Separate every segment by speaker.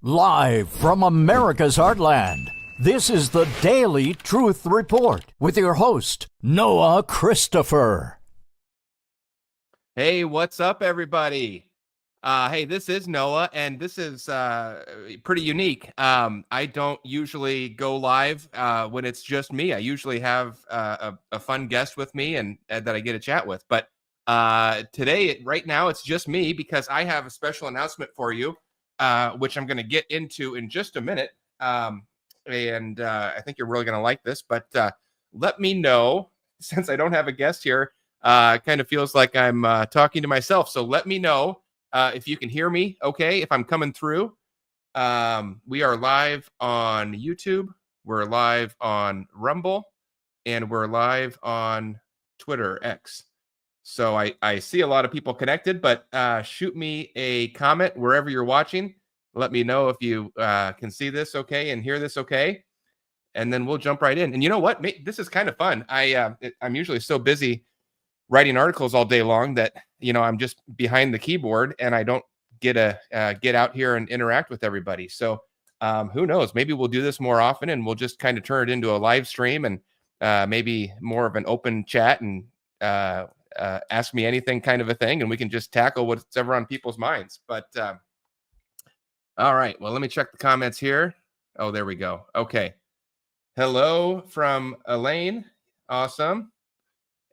Speaker 1: Live from America's heartland, this is the Daily Truth Report with your host, Noah Christopher.
Speaker 2: Hey, what's up, everybody? Hey, this is Noah, and this is pretty unique. I don't usually go live when it's just me. I usually have a fun guest with me and that I get to chat with. But today, right now, it's just me because I have a special announcement for you, which I'm going to get into in just a minute. And I think you're really going to like this. But let me know, since I don't have a guest here. Kind of feels like I'm talking to myself. So let me know if you can hear me okay, if I'm coming through. We are live on YouTube. We're live on Rumble. And we're live on Twitter X. So I see a lot of people connected, but shoot me a comment wherever you're watching. Let me know if you can see this okay and hear this okay. And then we'll jump right in. And you know what? This is kind of fun. I'm usually so busy writing articles all day long that, I'm just behind the keyboard and I don't get out here and interact with everybody. So who knows? Maybe we'll do this more often and we'll just kind of turn it into a live stream and maybe more of an open chat and ask me anything kind of a thing. And we can just tackle what's ever on people's minds. But all right, well, let me check the comments here. Oh, there we go. Okay. Hello from Elaine. Awesome.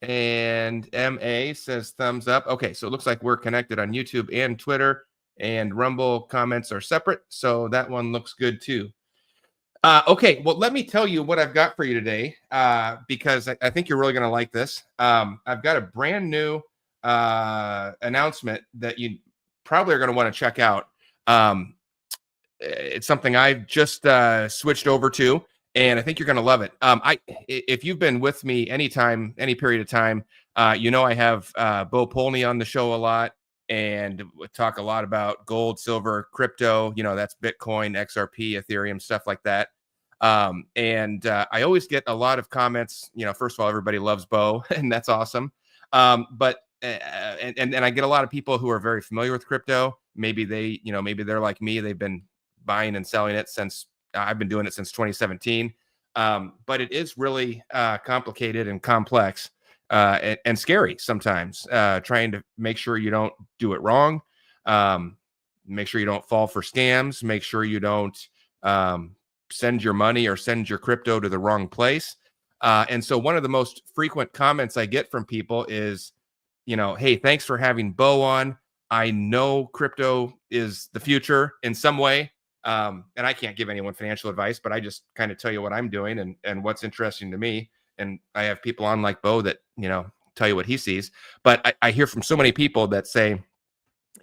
Speaker 2: And MA says thumbs up. Okay, so it looks like we're connected on YouTube and Twitter, and Rumble comments are separate. So that one looks good too. Okay, well, let me tell you what I've got for you today, because I think you're really going to like this. I've got a brand new announcement that you probably are going to want to check out. It's something I've just switched over to. And I think you're going to love it. If you've been with me anytime, any period of time, I have Bo Polney on the show a lot, and we talk a lot about gold, silver, crypto. That's Bitcoin, XRP, Ethereum, stuff like that. And I always get a lot of comments. First of all, everybody loves Bo, and that's awesome. But I get a lot of people who are very familiar with crypto. Maybe they're like me. They've been buying and selling it since. I've been doing it since 2017, but it is really complicated and complex and scary sometimes, trying to make sure you don't do it wrong, make sure you don't fall for scams, make sure you don't send your money or send your crypto to the wrong place. And so one of the most frequent comments I get from people is, hey, thanks for having Bo on. I know crypto is the future in some way. And I can't give anyone financial advice, but I just kind of tell you what I'm doing and what's interesting to me. And I have people on like Bo that, tell you what he sees. But I hear from so many people that say,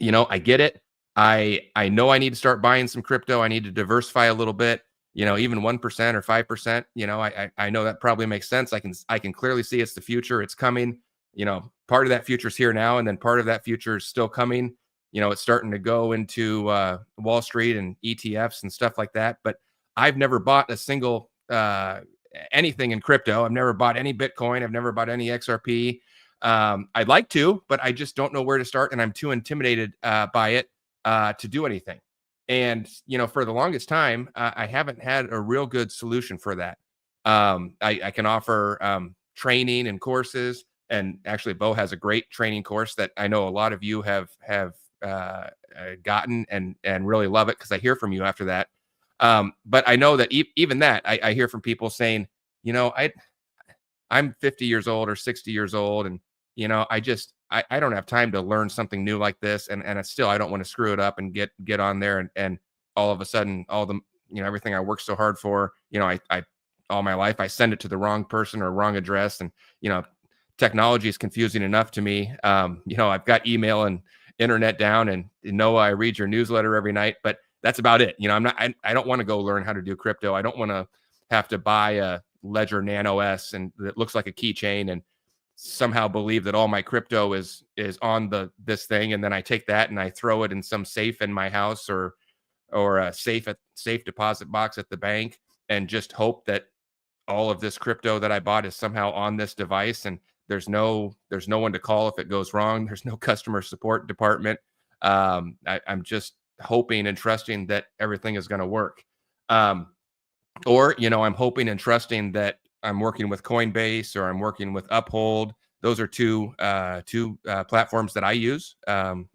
Speaker 2: I get it. I know I need to start buying some crypto. I need to diversify a little bit, even 1% or 5%. I know that probably makes sense. I can clearly see it's the future. It's coming. Part of that future is here now, and then part of that future is still coming. It's starting to go into Wall Street and ETFs and stuff like that. But I've never bought a single anything in crypto. I've never bought any Bitcoin. I've never bought any XRP. I'd like to, but I just don't know where to start. And I'm too intimidated by it to do anything. And, for the longest time, I haven't had a real good solution for that. I can offer training and courses. And actually, Bo has a great training course that I know a lot of you have gotten and really love it, because I hear from you after that. But I know that even that I hear from people saying, I'm 50 years old or 60 years old, and I don't have time to learn something new like this, and I don't want to screw it up and get on there and all of a sudden all the everything I worked so hard for, I all my life I send it to the wrong person or wrong address, and technology is confusing enough to me. I've got email and internet down, and I read your newsletter every night, but that's about it. I don't want to go learn how to do crypto. I don't want to have to buy a Ledger Nano S and that looks like a keychain and somehow believe that all my crypto is on this thing, and then I take that and I throw it in some safe in my house or a safe deposit box at the bank and just hope that all of this crypto that I bought is somehow on this device, and there's no one to call if it goes wrong. There's no customer support department. I'm just hoping and trusting that everything is going to work. Or, I'm hoping and trusting that I'm working with Coinbase or I'm working with Uphold. Those are two platforms that I use, and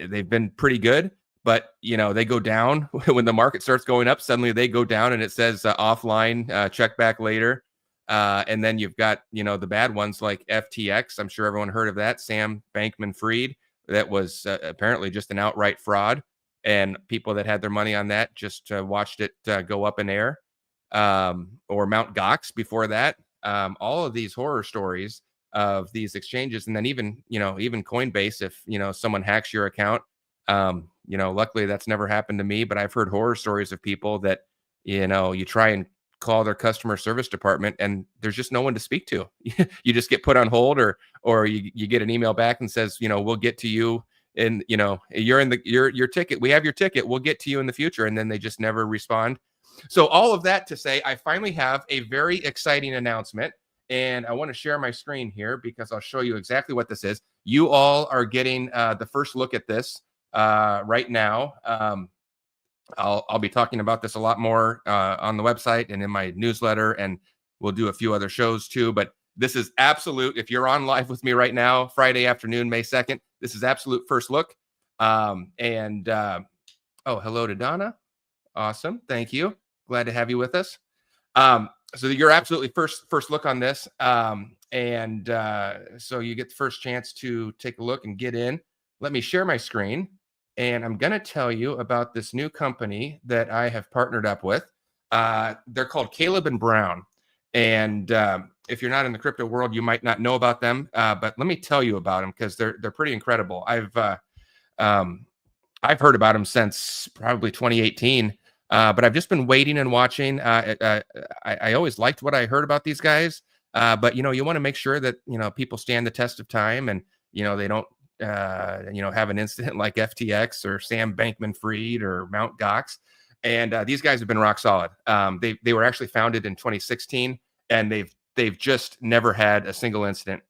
Speaker 2: they've been pretty good. But they go down when the market starts going up. Suddenly they go down, and it says offline, check back later. And then you've got the bad ones like FTX. I'm sure everyone heard of that. Sam Bankman-Fried. That was apparently just an outright fraud, and people that had their money on that just watched it go up in air. Or Mount Gox before that. All of these horror stories of these exchanges, and then even Coinbase, if someone hacks your account. Luckily that's never happened to me, but I've heard horror stories of people that you try and call their customer service department and there's just no one to speak to. You just get put on hold, or you get an email back and says, we'll get to you, and you're in your ticket, we have your ticket, we'll get to you in the future, and then they just never respond. So all of that to say, I finally have a very exciting announcement, and I want to share my screen here because I'll show you exactly what this is. You all are getting the first look at this right now. I'll be talking about this a lot more on the website and in my newsletter, and we'll do a few other shows too. But this is absolute. If you're on live with me right now, Friday afternoon, May 2nd, this is absolute first look. Oh, hello to Donna. Awesome. Thank you. Glad to have you with us. So you're absolutely first look on this. So you get the first chance to take a look and get in. Let me share my screen. And I'm going to tell you about this new company that I have partnered up with. They're called Caleb and Brown. And if you're not in the crypto world, you might not know about them. But let me tell you about them because they're pretty incredible. I've heard about them since probably 2018. But I've just been waiting and watching. I always liked what I heard about these guys. But you want to make sure that people stand the test of time, and they don't have an incident like FTX or Sam Bankman-Fried or Mount Gox. And these guys have been rock solid. They were actually founded in 2016, and they've just never had a single incident.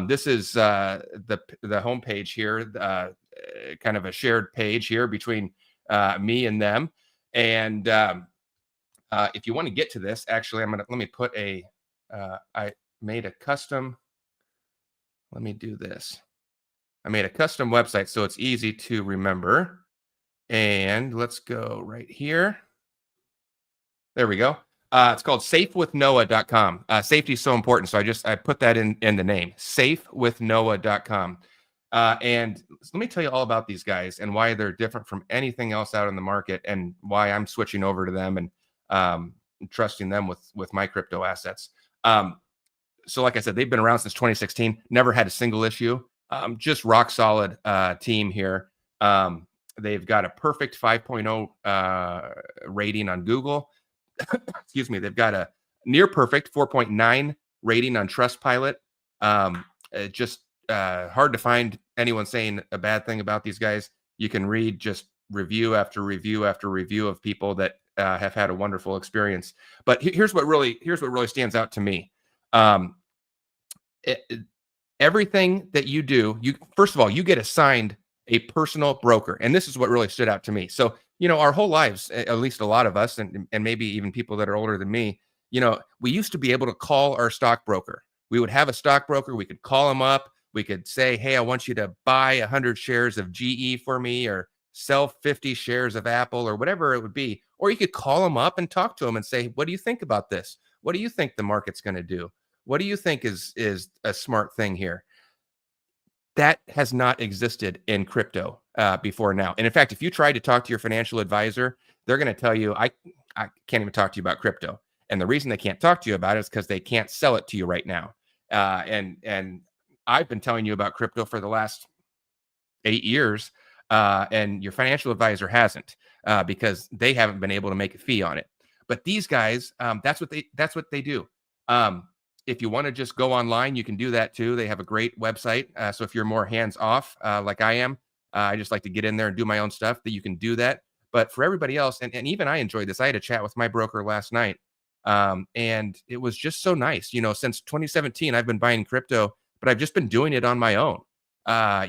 Speaker 2: This is the homepage here, kind of a shared page here between me and them. And if you want to get to this, actually, let me put I made a custom. Let me do this. I made a custom website so it's easy to remember. And let's go right here. There we go. It's called safewithnoah.com. Safety is so important. So I put that in the name, safewithnoah.com. And let me tell you all about these guys and why they're different from anything else out in the market, and why I'm switching over to them and trusting them with my crypto assets. So like I said, they've been around since 2016, never had a single issue. Just rock solid team here. They've got a perfect 5.0 rating on Google. Excuse me. They've got a near perfect 4.9 rating on Trustpilot. Just hard to find anyone saying a bad thing about these guys. You can read just review after review after review of people that have had a wonderful experience. But here's what really stands out to me. Everything that you do, first of all, you get assigned a personal broker. And this is what really stood out to me. So, our whole lives, at least a lot of us, and maybe even people that are older than me, we used to be able to call our stockbroker. We would have a stockbroker. We could call him up. We could say, hey, I want you to buy 100 shares of GE for me, or sell 50 shares of Apple, or whatever it would be. Or you could call him up and talk to him and say, what do you think about this? What do you think the market's going to do? What do you think is a smart thing here? That has not existed in crypto before now. And in fact, if you try to talk to your financial advisor, they're going to tell you, I can't even talk to you about crypto. And the reason they can't talk to you about it is because they can't sell it to you right now. And I've been telling you about crypto for the last 8 years, and your financial advisor hasn't, because they haven't been able to make a fee on it. But these guys, that's what they do. If you want to just go online, you can do that too. They have a great website. So if you're more hands off, like I am, I just like to get in there and do my own stuff, that you can do that. But for everybody else, and even I enjoyed this. I had a chat with my broker last night, and it was just so nice. Since 2017, I've been buying crypto, but I've just been doing it on my own. I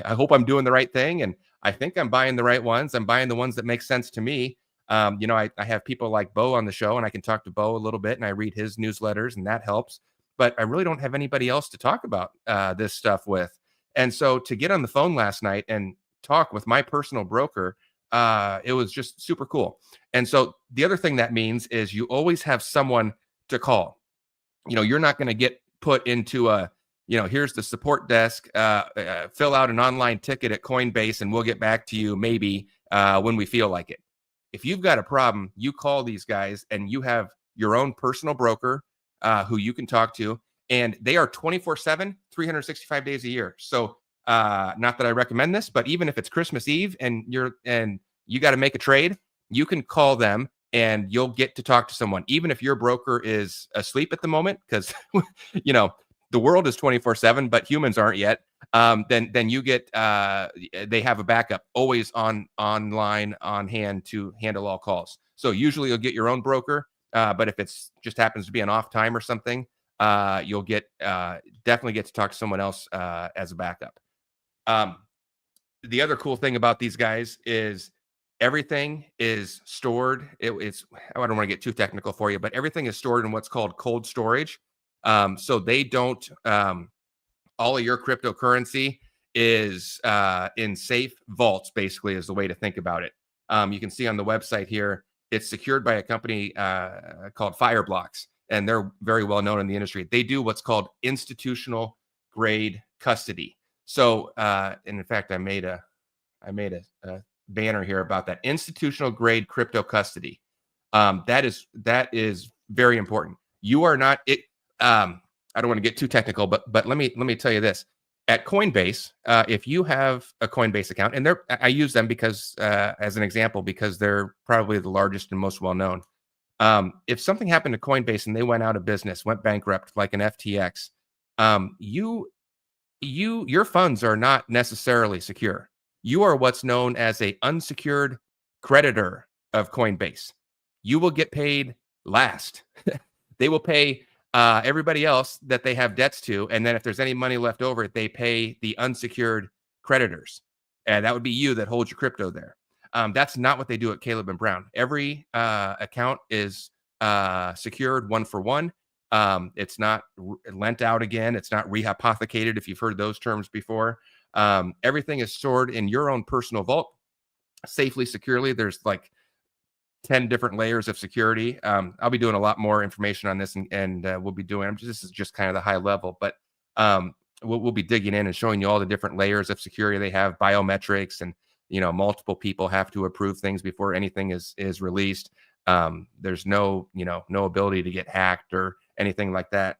Speaker 2: hope I'm doing the right thing, and I think I'm buying the right ones. I'm buying the ones that make sense to me. I have people like Bo on the show, and I can talk to Bo a little bit, and I read his newsletters, and that helps. But I really don't have anybody else to talk about this stuff with. And so to get on the phone last night and talk with my personal broker, it was just super cool. And so the other thing that means is you always have someone to call. You're not going to get put into here's the support desk, fill out an online ticket at Coinbase and we'll get back to you maybe when we feel like it. If you've got a problem, you call these guys and you have your own personal broker who you can talk to, and they are 24/7, 365 days a year. So not that I recommend this, but even if it's Christmas Eve and you got to make a trade, you can call them and you'll get to talk to someone, even if your broker is asleep at the moment, because the world is 24/7, but humans aren't yet. Then you get they have a backup always online on hand to handle all calls. So usually you'll get your own broker, but if it's just happens to be an off time or something, you'll definitely get to talk to someone else as a backup. The other cool thing about these guys is everything is stored. It's I don't want to get too technical for you, but everything is stored in what's called cold storage. So they don't, all of your cryptocurrency is in safe vaults, basically, is the way to think about it. You can see on the website here, it's secured by a company called Fireblocks, and they're very well known in the industry. They do what's called institutional grade custody. So, and in fact, I made a banner here about that institutional grade crypto custody. That is very important. You are not it. I don't want to get too technical, but let me tell you this. At Coinbase, if you have a Coinbase account, and I use them because as an example, because they're probably the largest and most well known. If something happened to Coinbase and they went out of business, went bankrupt, like an FTX, your funds are not necessarily secure. You are what's known as a unsecured creditor of Coinbase. You will get paid last. They will pay everybody else that they have debts to, and then if there's any money left over, they pay the unsecured creditors, and that would be you that holds your crypto there. That's not what they do at Caleb and Brown. Every account is secured one for one. It's not lent out again. It's not rehypothecated, if you've heard those terms before. Everything is stored in your own personal vault, safely, securely. There's like 10 different layers of security. I'll be doing a lot more information on this, and we'll be doing, this is just kind of the high level, but we'll be digging in and showing you all the different layers of security. They have biometrics, and multiple people have to approve things before anything is released. There's no ability to get hacked or anything like that.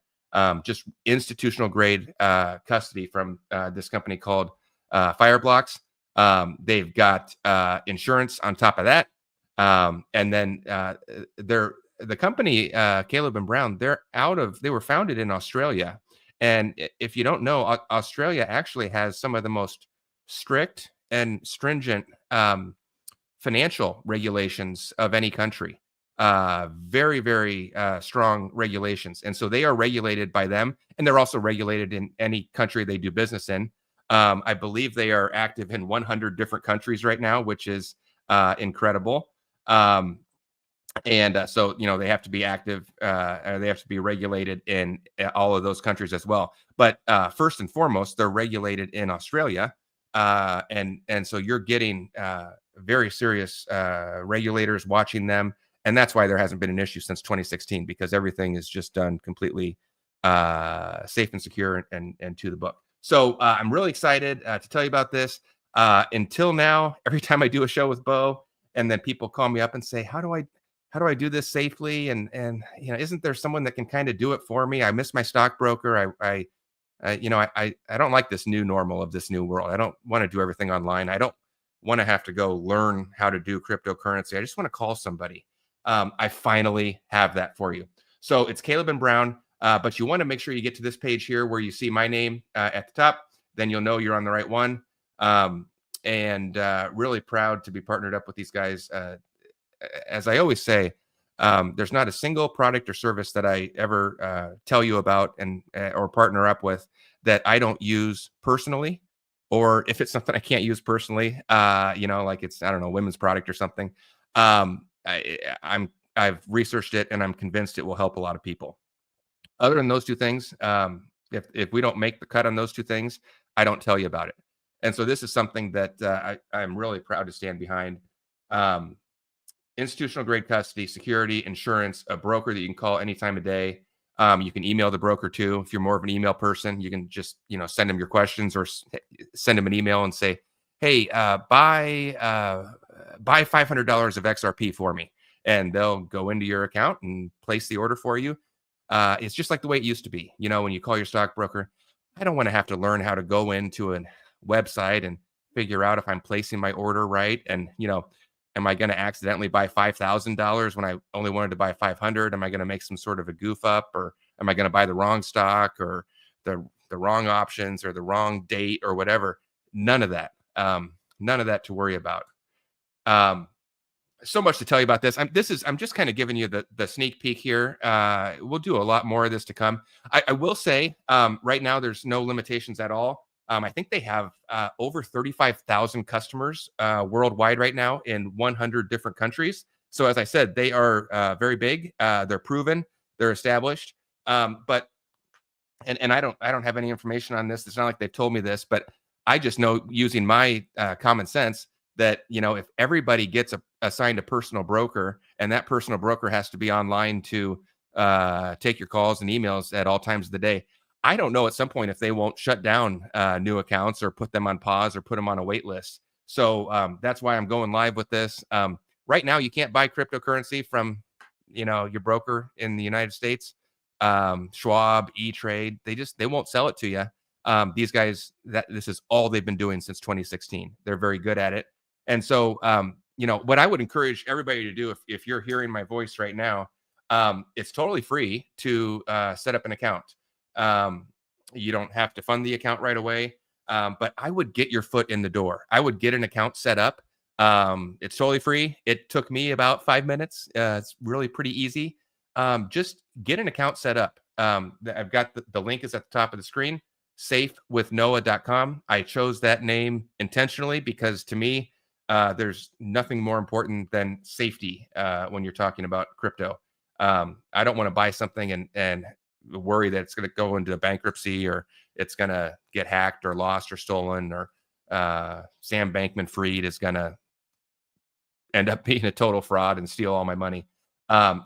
Speaker 2: Just institutional grade custody from this company called Fireblocks. They've got insurance on top of that. And then the company, Caleb and Brown, they were founded in Australia. And if you don't know, Australia actually has some of the most strict and stringent financial regulations of any country. Very, very strong regulations. And so they are regulated by them, and they're also regulated in any country they do business in. I believe they are active in 100 different countries right now, which is incredible. So they have to be active, they have to be regulated in all of those countries as well. But first and foremost, they're regulated in Australia. And so you're getting very serious regulators watching them. And that's why there hasn't been an issue since 2016, because everything is just done completely safe and secure and to the book. So I'm really excited to tell you about this. Until now, every time I do a show with Bo, and then people call me up and say, how do I do this safely? And isn't there someone that can kind of do it for me? I miss my stockbroker. I don't like this new normal of this new world. I don't want to do everything online. I don't want to have to go learn how to do cryptocurrency. I just want to call somebody. I finally have that for you. So it's Caleb and Brown, but you want to make sure you get to this page here where you see my name at the top. Then you'll know you're on the right one. And really proud to be partnered up with these guys. As I always say, there's not a single product or service that I ever tell you about or partner up with that I don't use personally or if it's something I can't use personally, like it's, I don't know, women's product or something. I've researched it and I'm convinced it will help a lot of people. Other than those two things, if we don't make the cut on those two things, I don't tell you about it. And so this is something that I'm really proud to stand behind. Um, Institutional grade custody, security, insurance, a broker that you can call any time of day. You can email the broker too. If you're more of an email person, you can just, send them your questions or send them an email and say, hey, buy $500 of XRP for me. And they'll go into your account and place the order for you. It's just like the way it used to be. When you call your stockbroker, I don't want to have to learn how to go into a website and figure out if I'm placing my order right. And, am I going to accidentally buy $5,000 when I only wanted to buy 500? Am I going to make some sort of a goof up, or am I going to buy the wrong stock or the wrong options or the wrong date or whatever? None of that. None of that to worry about. So much to tell you about this. I'm just kind of giving you the sneak peek here. We'll do a lot more of this to come. I will say right now there's no limitations at all. I think they have over 35,000 customers worldwide right now in 100 different countries. So as I said, they are very big. They're proven. They're established. But I don't have any information on this. It's not like they've told me this, but I just know using my common sense that if everybody gets assigned a personal broker, and that personal broker has to be online to take your calls and emails at all times of the day. I don't know at some point if they won't shut down new accounts or put them on pause or put them on a wait list. So that's why I'm going live with this. Right now, you can't buy cryptocurrency from, your broker in the United States. Schwab, E-Trade, they won't sell it to you. These guys, this is all they've been doing since 2016. They're very good at it. And so, what I would encourage everybody to do, if you're hearing my voice right now, it's totally free to set up an account. You don't have to fund the account right away, but I would get your foot in the door. I would get an account set up. It's totally free. It took me about 5 minutes. It's really pretty easy. Just get an account set up. I've got the link is at the top of the screen, safewithnoah.com. I chose that name intentionally because to me, there's nothing more important than safety when you're talking about crypto. I don't want to buy something and worry that it's going to go into bankruptcy or it's going to get hacked or lost or stolen, or Sam Bankman-Fried is going to end up being a total fraud and steal all my money.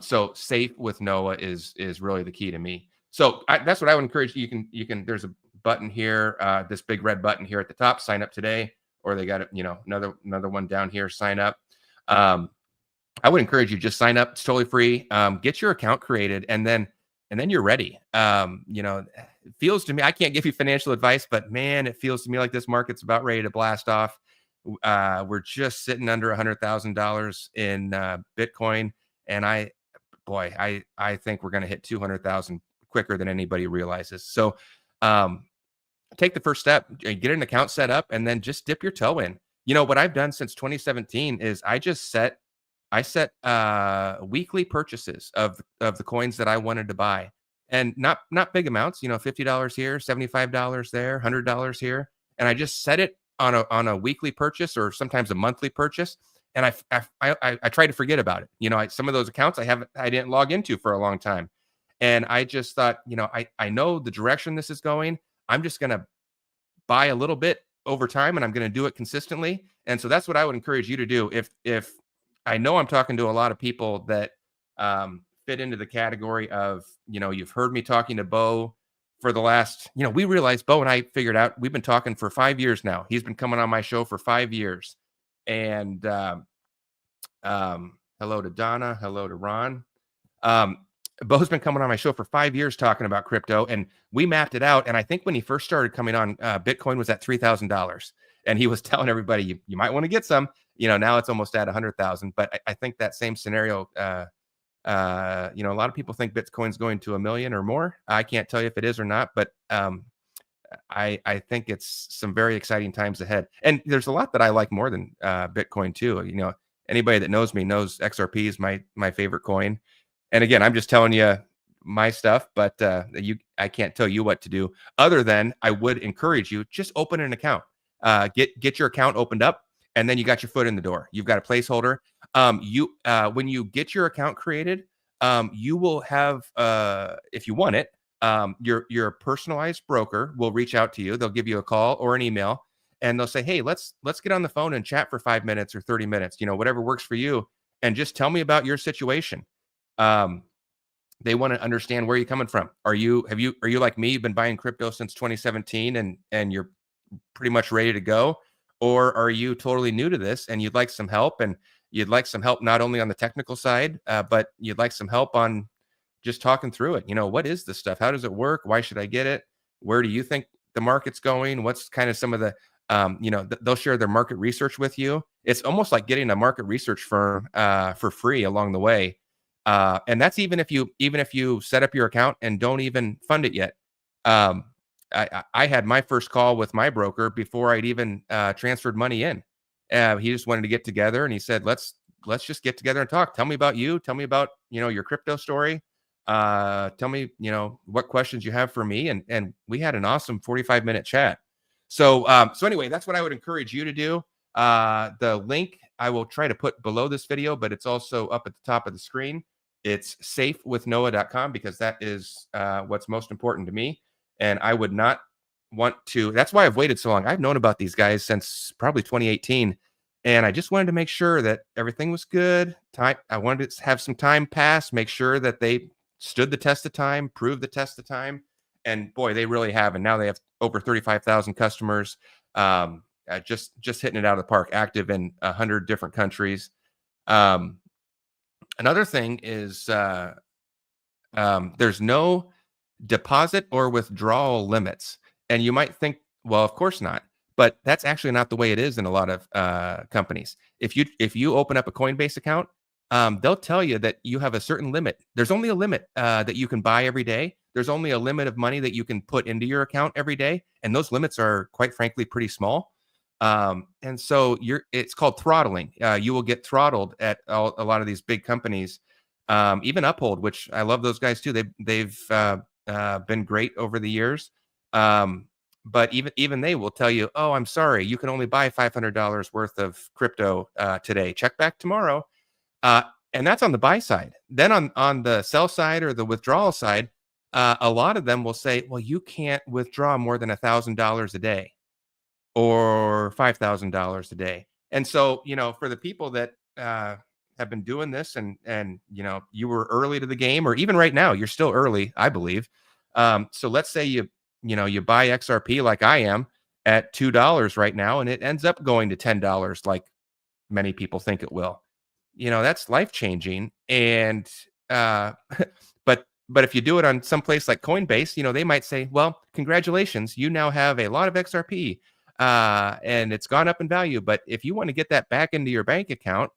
Speaker 2: So Safe with Noah is really the key to me. So that's what I would encourage you. You can. There's a button here, this big red button here at the top. Sign up today, or they got another one down here. Sign up. I would encourage you just sign up. It's totally free. Get your account created, and then you're ready. It feels to me, I can't give you financial advice, but man, it feels to me like this market's about ready to blast off. We're just sitting under $100,000 in Bitcoin, and I think we're going to hit 200,000 quicker than anybody realizes. So take the first step, get an account set up, and then just dip your toe in. What I've done since 2017 is I set weekly purchases of the coins that I wanted to buy, and not big amounts, $50 here, $75 there, $100 here. And I just set it on a weekly purchase or sometimes a monthly purchase. And I try to forget about it. Some of those accounts I didn't log into for a long time. And I just thought, I know the direction this is going. I'm just going to buy a little bit over time, and I'm going to do it consistently. And so that's what I would encourage you to do. If I know I'm talking to a lot of people that fit into the category of, you've heard me talking to Bo for the last, we realized Bo and I figured out we've been talking for 5 years now. He's been coming on my show for 5 years. And hello to Donna. Hello to Ron. Bo's been coming on my show for 5 years talking about crypto, and we mapped it out. And I think when he first started coming on, Bitcoin was at $3,000, and he was telling everybody, you might want to get some. Now it's almost at 100,000. But I think that same scenario, a lot of people think Bitcoin's going to 1 million or more. I can't tell you if it is or not, but I think it's some very exciting times ahead. And there's a lot that I like more than Bitcoin too. Anybody that knows me knows XRP is my favorite coin. And again, I'm just telling you my stuff, but I can't tell you what to do other than I would encourage you, just open an account. get your account opened up, and then you got your foot in the door. You've got a placeholder. When you get your account created, you will have, if you want it, your personalized broker will reach out to you. They'll give you a call or an email, and they'll say, "Hey, let's get on the phone and chat for 5 minutes or 30 minutes. Whatever works for you, and just tell me about your situation." They want to understand where you're coming from. Are you like me? You've been buying crypto since 2017, and you're pretty much ready to go, or are you totally new to this and you'd like some help? And you'd like some help not only on the technical side, but you'd like some help on just talking through it. What is this stuff? How does it work? Why should I get it? Where do you think the market's going? What's kind of some of the, they'll share their market research with you. It's almost like getting a market research firm for free along the way. And that's even if you set up your account and don't even fund it yet. I had my first call with my broker before I'd even transferred money in. He just wanted to get together, and he said, let's just get together and talk. Tell me about you. Tell me about, your crypto story. Tell me, what questions you have for me. And we had an awesome 45-minute chat. So anyway, that's what I would encourage you to do. The link I will try to put below this video, but it's also up at the top of the screen. It's safewithnoah.com, because that is what's most important to me. And I would not want to, that's why I've waited so long. I've known about these guys since probably 2018. And I just wanted to make sure that everything was good. I wanted to have some time pass, make sure that they stood the test of time, proved the test of time. And boy, they really have. And now they have over 35,000 customers, just hitting it out of the park, active in 100 different countries. Another thing is there's no deposit or withdrawal limits. And you might think, well, of course not. But that's actually not the way it is in a lot of companies. If you open up a Coinbase account, they'll tell you that you have a certain limit. There's only a limit that you can buy every day. There's only a limit of money that you can put into your account every day. And those limits are, quite frankly, pretty small. And so it's called throttling. You will get throttled at a lot of these big companies, even Uphold, which I love those guys too. They've been great over the years. But even they will tell you, "Oh, I'm sorry, you can only buy $500 worth of crypto today. Check back tomorrow." And that's on the buy side. Then on the sell side or the withdrawal side, a lot of them will say, "Well, you can't withdraw more than $1,000 a day or $5,000 a day." And so, for the people that have been doing this, and you were early to the game, or even right now, you're still early, I believe. So let's say you buy XRP like I am at $2 right now, and it ends up going to $10 like many people think it will. That's life-changing. And but if you do it on some place like Coinbase, they might say, "Well, congratulations, you now have a lot of XRP, and it's gone up in value. But if you want to get that back into your bank account,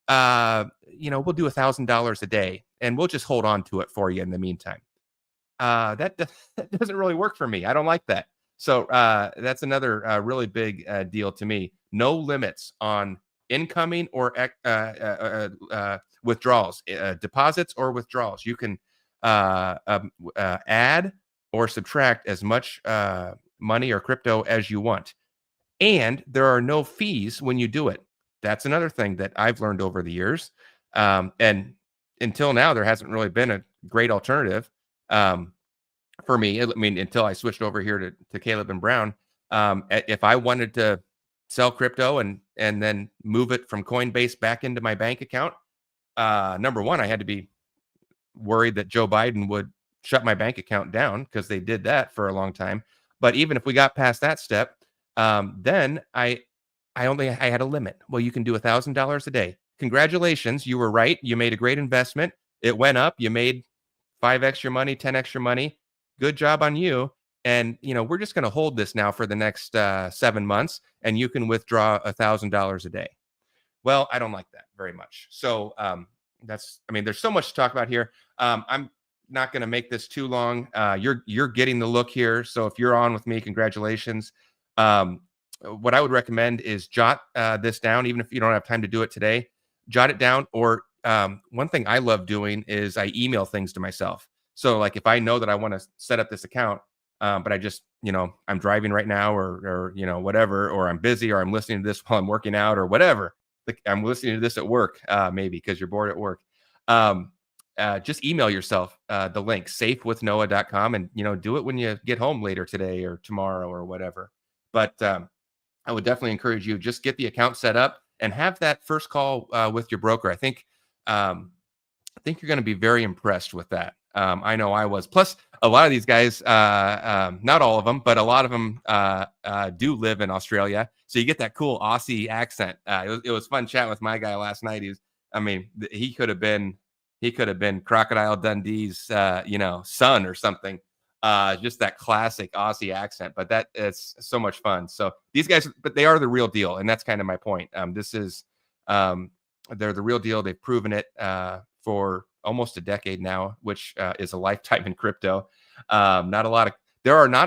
Speaker 2: we'll do $1,000 a day, and we'll just hold on to it for you in the meantime." That doesn't really work for me. I don't like that. So that's another really big deal to me. No limits on incoming or withdrawals, deposits or withdrawals. You can add or subtract as much money or crypto as you want. And there are no fees when you do it. That's another thing that I've learned over the years. And until now, there hasn't really been a great alternative. For me, I mean, until I switched over here to Caleb and Brown. If I wanted to sell crypto and then move it from Coinbase back into my bank account, number one, I had to be worried that Joe Biden would shut my bank account down, because they did that for a long time. But even if we got past that step, then I had a limit. Well, you can do $1,000 a day. Congratulations, you were right. You made a great investment. It went up. You made 5x your money, 10x your money. Good job on you. And we're just going to hold this now for the next 7 months, and you can withdraw $1,000 a day. Well, I don't like that very much. So there's so much to talk about here. I'm not going to make this too long. You're getting the look here. So if you're on with me, congratulations. What I would recommend is jot this down, even if you don't have time to do it today. Jot it down. Or one thing I love doing is I email things to myself. So like if I know that I want to set up this account, but I just, I'm driving right now or, whatever, or I'm busy or I'm listening to this while I'm working out or whatever. Like I'm listening to this at work, maybe because you're bored at work. Um, just email yourself the link safewithnoah.com and, do it when you get home later today or tomorrow or whatever. But I would definitely encourage you just get the account set up and have that first call with your broker. I think you're going to be very impressed with that. I know I was. Plus, a lot of these guys, not all of them, but a lot of them do live in Australia. So you get that cool Aussie accent. It was fun chatting with my guy last night. He could have been Crocodile Dundee's, son or something. Just that classic Aussie accent. But that is so much fun. So these guys, but they are the real deal, and that's kind of my point. They're the real deal. They've proven it for almost a decade now, which is a lifetime in crypto. There are not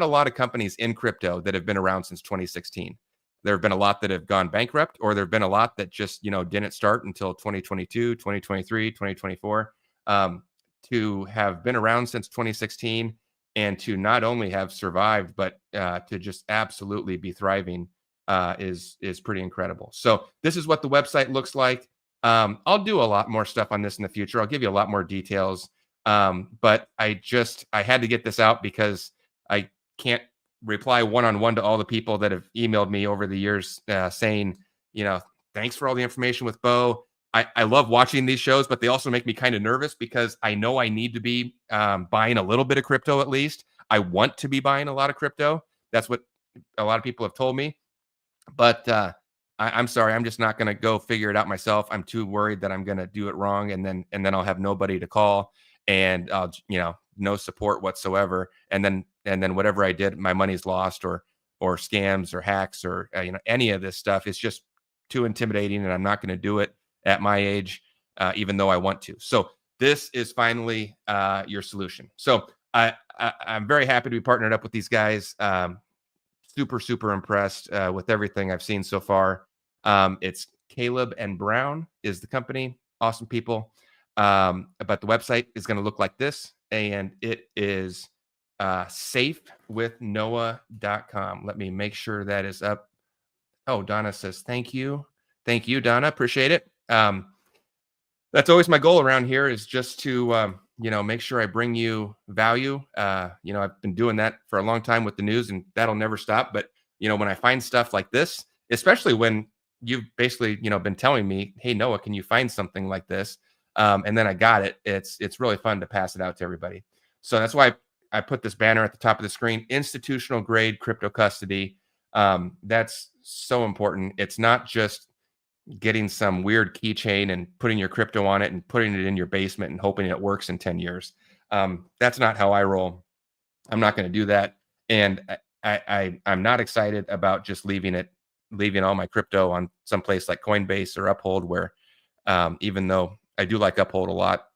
Speaker 2: a lot of companies in crypto that have been around since 2016. There have been a lot that have gone bankrupt, or there have been a lot that just, didn't start until 2022, 2023, 2024. To have been around since 2016 and to not only have survived, but to just absolutely be thriving is pretty incredible. So this is what the website looks like. I'll do a lot more stuff on this in the future. I'll give you a lot more details. But I had to get this out because I can't reply one-on-one to all the people that have emailed me over the years saying, thanks for all the information with Bo. I love watching these shows, but they also make me kind of nervous because I know I need to be buying a little bit of crypto at least. I want to be buying a lot of crypto. That's what a lot of people have told me. But I'm sorry, I'm just not going to go figure it out myself. I'm too worried that I'm going to do it wrong, and then I'll have nobody to call, and no support whatsoever. And then whatever I did, my money's lost, or scams or hacks or any of this stuff. It's just too intimidating, and I'm not going to do it at my age, even though I want to. So this is finally your solution. So I'm very happy to be partnered up with these guys. Super impressed with everything I've seen so far. It's Caleb and Brown is the company. Awesome people. But the website is going to look like this, and it is safewithnoah.com. Let me make sure that is up. Oh, Donna says thank you, Donna. Appreciate it. That's always my goal around here, is just to make sure I bring you value. I've been doing that for a long time with the news, and that'll never stop. But, when I find stuff like this, especially when you've basically, been telling me, hey, Noah, can you find something like this? And then I got it. It's really fun to pass it out to everybody. So that's why I put this banner at the top of the screen, institutional grade crypto custody. That's so important. It's not just getting some weird keychain and putting your crypto on it and putting it in your basement and hoping it works in 10 years. That's not how I roll. I'm not going to do that. And I'm not excited about just leaving all my crypto on some place like Coinbase or Uphold, where even though I do like Uphold a lot,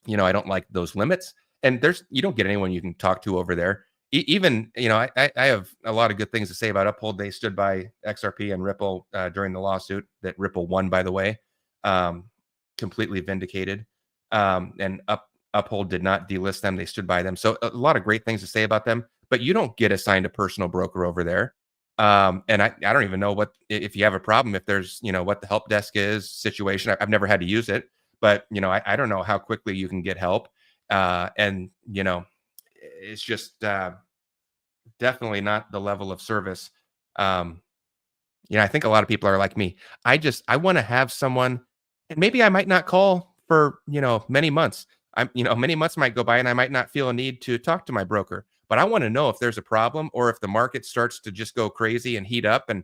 Speaker 2: I don't like those limits. And you don't get anyone you can talk to over there. Even, I have a lot of good things to say about Uphold. They stood by XRP and Ripple during the lawsuit that Ripple won, by the way, completely vindicated. And Uphold did not delist them. They stood by them. So a lot of great things to say about them, but you don't get assigned a personal broker over there. And I don't even know if you have a problem, if there's, what the help desk is situation. I've never had to use it, but, I don't know how quickly you can get help. And, it's just definitely not the level of service. I think a lot of people are like me. I want to have someone, and maybe I might not call for, many months. Many months might go by and I might not feel a need to talk to my broker, but I want to know if there's a problem, or if the market starts to just go crazy and heat up, and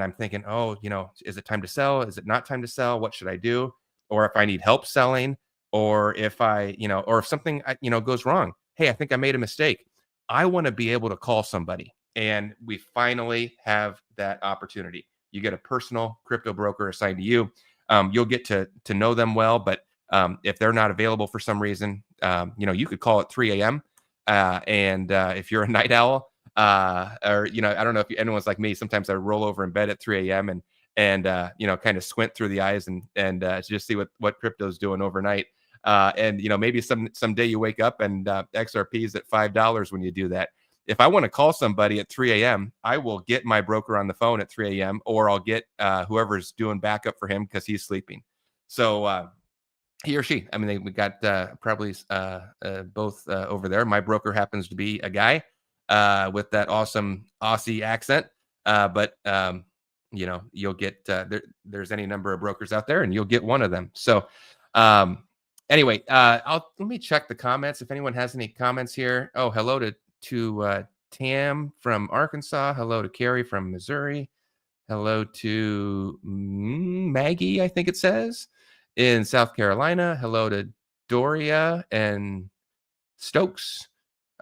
Speaker 2: I'm thinking, oh, is it time to sell? Is it not time to sell? What should I do? Or if I need help selling, or if or if something, goes wrong. Hey, I think I made a mistake. I want to be able to call somebody, and we finally have that opportunity. You get a personal crypto broker assigned to you. You'll get to know them well, but if they're not available for some reason, you could call at 3 a.m. And if you're a night owl, or I don't know if anyone's like me. Sometimes I roll over in bed at 3 a.m. and kind of squint through the eyes and just see what crypto's doing overnight. And maybe someday you wake up and XRP is at $5 when you do that. if I want to call somebody at 3 a.m., I will get my broker on the phone at 3 a.m. or I'll get whoever's doing backup for him because he's sleeping. So he or she, I mean, we got probably both over there. My broker happens to be a guy with that awesome Aussie accent. But you'll get there's any number of brokers out there and you'll get one of them. So anyway, let me check the comments if anyone has any comments here. Oh, hello to Tam from Arkansas. Hello to Carrie from Missouri. Hello to Maggie, I think it says, in South Carolina. Hello to Doria and Stokes.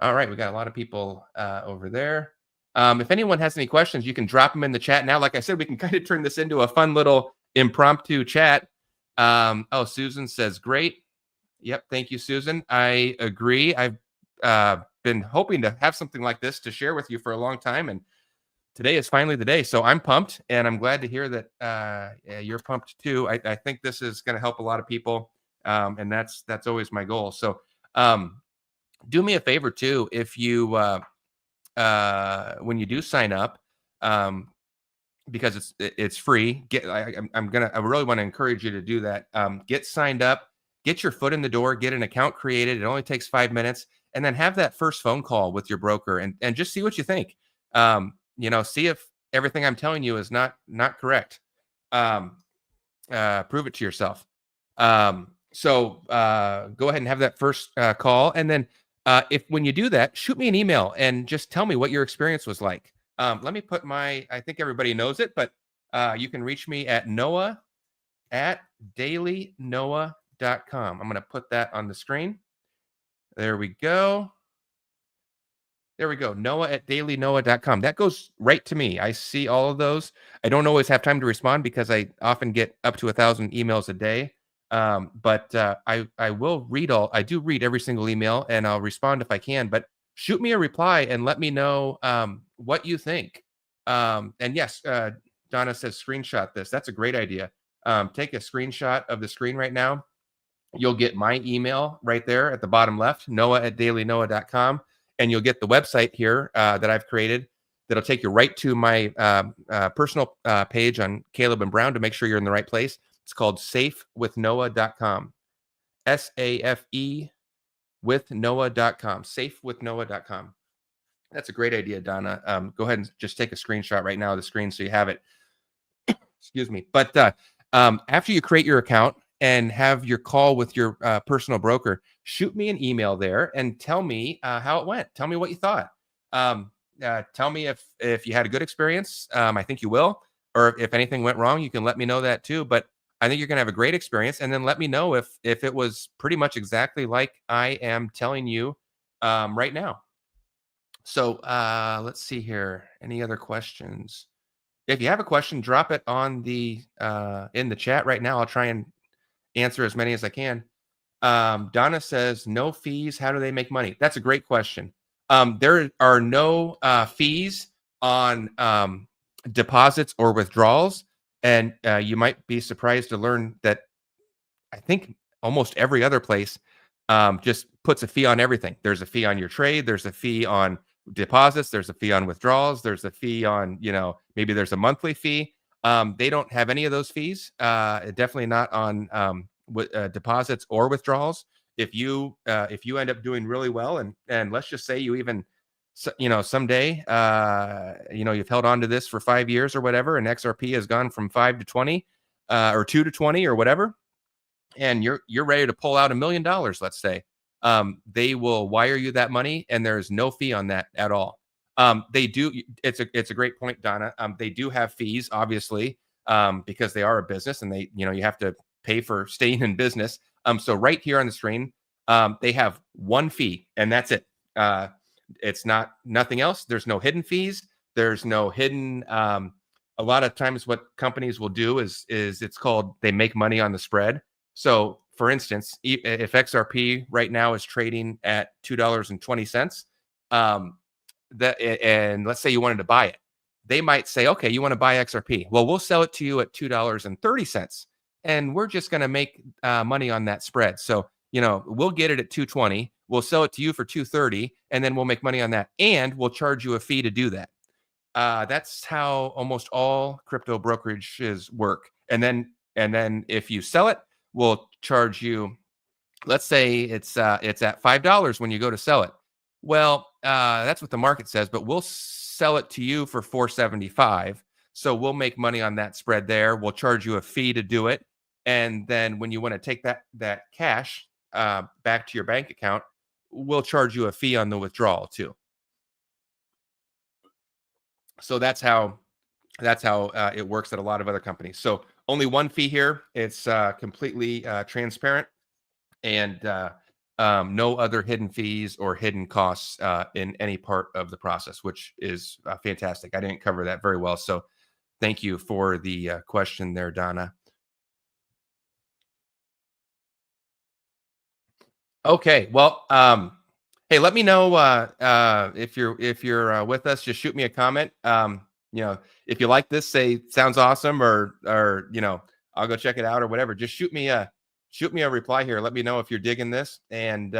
Speaker 2: All right, we got a lot of people over there. If anyone has any questions, you can drop them in the chat now. Like I said, we can kind of turn this into a fun little impromptu chat. Susan says, great. Yep. Thank you, Susan. I agree. I've been hoping to have something like this to share with you for a long time. And today is finally the day. So I'm pumped, and I'm glad to hear that you're pumped too. I think this is going to help a lot of people. And that's always my goal. So do me a favor too. If you, when you do sign up, because it's free, I really want to encourage you to do that. Get signed up, get your foot in the door, get an account created. It only takes 5 minutes, and then have that first phone call with your broker and just see what you think. See if everything I'm telling you is not correct. Prove it to yourself. So go ahead and have that first call. And then when you do that, shoot me an email and just tell me what your experience was like. Let me put I think everybody knows it, but you can reach me at noah@dailynoah.com. I'm going to put that on the screen. There we go. Noah@dailynoah.com. That goes right to me. I see all of those. I don't always have time to respond because I often get up to 1,000 emails a day. But I will read I do read every single email, and I'll respond if I can, but shoot me a reply and let me know what you think. And yes, Donna says screenshot this. That's a great idea. Take a screenshot of the screen right now. You'll get my email right there at the bottom left, noah@dailynoah.com. And you'll get the website here that I've created that'll take you right to my personal page on Caleb and Brown to make sure you're in the right place. It's called safewithnoah.com. SAFE with Noah.com. Safewithnoah.com. That's a great idea, Donna. Go ahead and just take a screenshot right now of the screen so you have it. Excuse me. But after you create your account and have your call with your personal broker, shoot me an email there and tell me how it went. Tell me what you thought. Tell me if you had a good experience. I think you will. Or if anything went wrong, you can let me know that too. But I think you're going to have a great experience. And then let me know if it was pretty much exactly like I am telling you right now. So let's see here. Any other questions? If you have a question, drop it on in the chat right now. I'll try and answer as many as I can. Donna says, no fees. How do they make money? That's a great question. There are no fees on deposits or withdrawals. And you might be surprised to learn that I think almost every other place just puts a fee on everything. There's a fee on your trade. There's a fee on deposits. There's a fee on withdrawals. There's a fee on, maybe there's a monthly fee. They don't have any of those fees. Definitely not on deposits or withdrawals. If you end up doing really well, and let's just say you even, someday, you've held on to this for 5 years or whatever, and XRP has gone from 5 to 20, or 2 to 20 or whatever, and you're ready to pull out $1 million, let's say, they will wire you that money, and there's no fee on that at all. They do. It's a great point, Donna. They do have fees, obviously, because they are a business, and they, you have to pay for staying in business. So right here on the screen, they have one fee, and that's it. It's nothing else. There's no hidden fees. There's no hidden. A lot of times what companies will do is it's called, they make money on the spread. So for instance, if XRP right now is trading at $2.20, and let's say you wanted to buy it, they might say, okay, you want to buy XRP. Well, we'll sell it to you at $2.30, and we're just going to make money on that spread. So, we'll get it at 220. We'll sell it to you for 230, and then we'll make money on that, and we'll charge you a fee to do that. That's how almost all crypto brokerages work. And then if you sell it, we'll charge you. Let's say it's at $5 when you go to sell it. Well, that's what the market says, but we'll sell it to you for $475. So we'll make money on that spread there. We'll charge you a fee to do it, and then when you want to take that cash back to your bank account, we'll charge you a fee on the withdrawal too. So that's how it works at a lot of other companies. So only one fee here. It's completely transparent, and no other hidden fees or hidden costs in any part of the process, which is fantastic. I didn't cover that very well, so thank you for the question there, Donna. Okay, well, hey, let me know if you're with us. Just shoot me a comment. If you like this, say sounds awesome, or I'll go check it out or whatever. Just shoot me a reply here. Let me know if you're digging this, and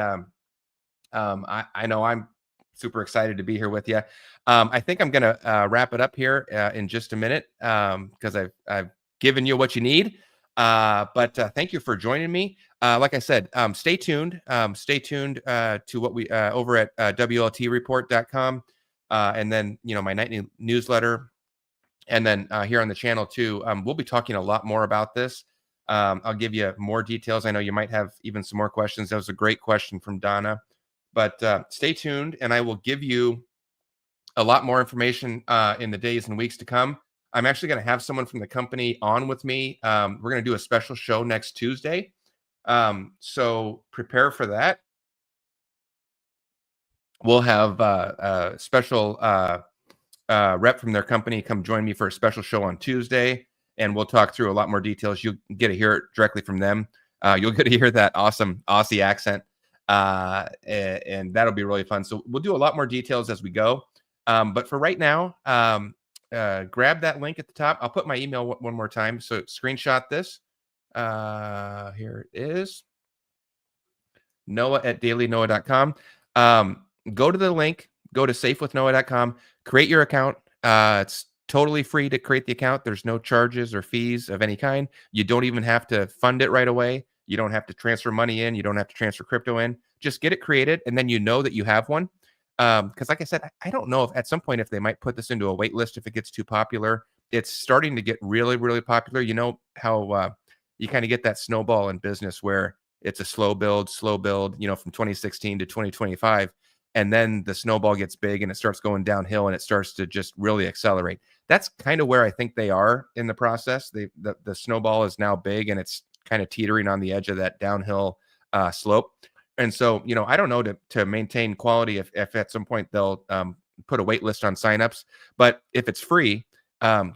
Speaker 2: I know I'm super excited to be here with you. I think I'm gonna wrap it up here in just a minute because I've given you what you need. But thank you for joining me. Like I said, stay tuned. Stay tuned to what we over at WLTreport.com, and then my nightly newsletter, and then here on the channel too. We'll be talking a lot more about this. I'll give you more details. I know you might have even some more questions. That was a great question from Donna, but stay tuned, and I will give you a lot more information in the days and weeks to come. I'm actually going to have someone from the company on with me. We're going to do a special show next Tuesday. So prepare for that. We'll have a special rep from their company come join me for a special show on Tuesday, and we'll talk through a lot more details. You'll get to hear it directly from them. You'll get to hear that awesome Aussie accent, and that'll be really fun. So we'll do a lot more details as we go. But for right now, grab that link at the top. I'll put my email one more time. So screenshot this. Here it is. Noah@dailynoah.com. Go to the link, go to safewithnoah.com, create your account. It's totally free to create the account. There's no charges or fees of any kind. You don't even have to fund it right away. You don't have to transfer money in. You don't have to transfer crypto in. Just get it created, and then you know that you have one. Because like I said, I don't know if at some point if they might put this into a wait list if it gets too popular. It's starting to get really, really popular. You know how you kind of get that snowball in business where it's a slow build, from 2016 to 2025. And then the snowball gets big and it starts going downhill and it starts to just really accelerate. That's kind of where I think they are in the process. The snowball is now big and it's kind of teetering on the edge of that downhill slope. And so, I don't know to maintain quality if at some point they'll put a wait list on signups. But if it's free,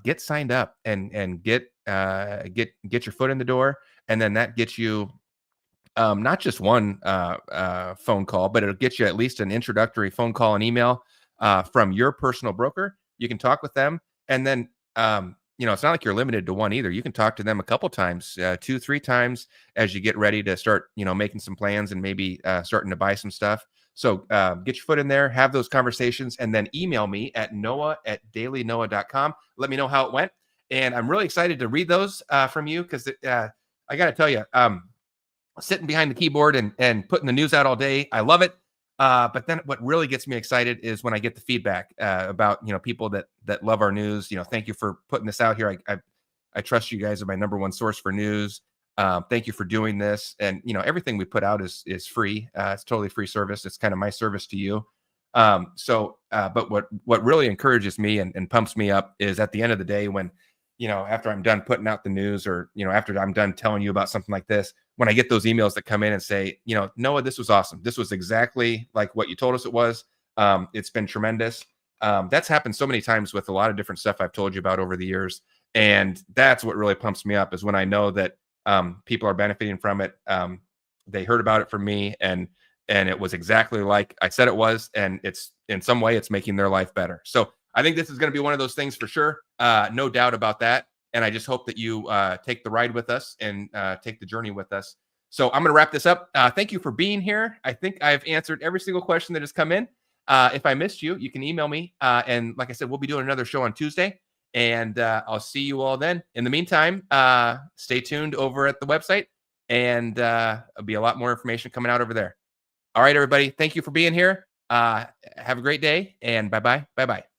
Speaker 2: get signed up and get your foot in the door, and then that gets you not just one phone call, but it'll get you at least an introductory phone call and email from your personal broker. You can talk with them, and then it's not like you're limited to one either. You can talk to them a couple times, 2-3 times as you get ready to start, making some plans and maybe starting to buy some stuff. So get your foot in there, have those conversations, and then email me at noah@dailynoah.com. Let me know how it went. And I'm really excited to read those from you because I got to tell you, sitting behind the keyboard and putting the news out all day, I love it. But then what really gets me excited is when I get the feedback about, people that love our news. Thank you for putting this out here. I trust you guys are my number one source for news. Thank you for doing this. And, everything we put out is free. It's totally free service. It's kind of my service to you. But what really encourages me and pumps me up is at the end of the day when, after I'm done putting out the news or, after I'm done telling you about something like this, when I get those emails that come in and say, Noah, this was awesome. This was exactly like what you told us it was. It's been tremendous. That's happened so many times with a lot of different stuff I've told you about over the years. And that's what really pumps me up is when I know that people are benefiting from it. They heard about it from me and it was exactly like I said it was. And it's in some way it's making their life better. So I think this is going to be one of those things for sure. No doubt about that. And I just hope that you take the ride with us and take the journey with us. So I'm going to wrap this up. Thank you for being here. I think I've answered every single question that has come in. If I missed you, you can email me. And like I said, we'll be doing another show on Tuesday. And I'll see you all then. In the meantime, stay tuned over at the website. And there'll be a lot more information coming out over there. All right, everybody. Thank you for being here. Have a great day. And bye-bye. Bye-bye.